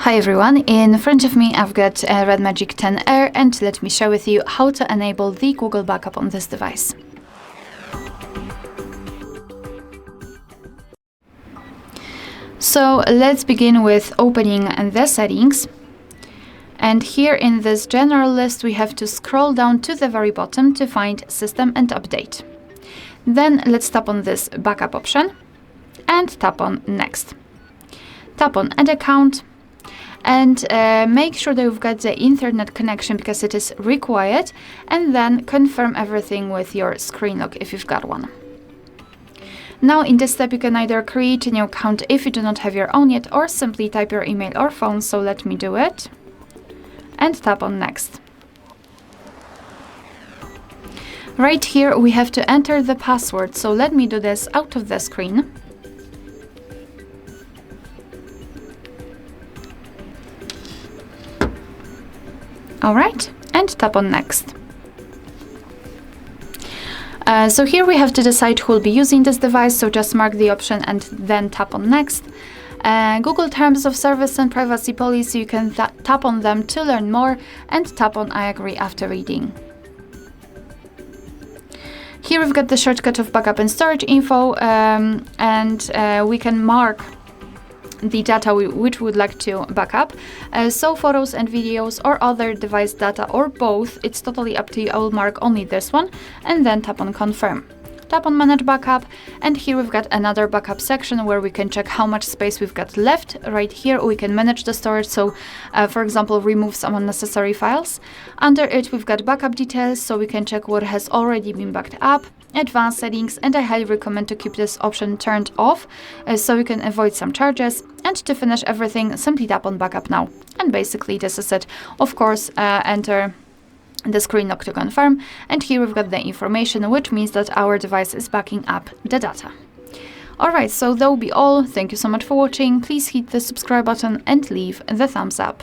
Hi everyone, in front of me I've got a RedMagic 10R, and let me share with you how to enable the Google backup on this device. So let's begin with opening the settings. And here in this general list we have to scroll down to the very bottom to find System and Update. Then let's tap on this backup option and tap on Next. Tap on Add Account and make sure that you've got the internet connection because it is required, and then confirm everything with your screen lock if you've got one. Now in this step you can either create a new account if you do not have your own yet, or simply type your email or phone, so let me do it, and tap on Next. Right here we have to enter the password, so let me do this out of the screen. Alright, and tap on Next. So here we have to decide who will be using this device, so just mark the option and then tap on Next. Google Terms of Service and Privacy Policy, you can tap on them to learn more, and tap on I agree after reading. Here we've got the shortcut of backup and storage info, and we can mark the data which we would like to back up, so photos and videos or other device data, or both, it's totally up to you. I will mark only this one and then tap on Confirm. Tap on Manage Backup, and here we've got another backup section where we can check how much space we've got left. Right here we can manage the storage, so for example remove some unnecessary files. Under it we've got backup details, so we can check what has already been backed up, advanced settings, and I highly recommend to keep this option turned off so you can avoid some charges. And to finish everything, simply tap on Backup Now, and basically this is it. Of course, enter the screen lock to confirm, and here we've got the information, which means that our device is backing up the data. Alright, so that will be all. Thank you so much for watching. Please hit the subscribe button and leave the thumbs up.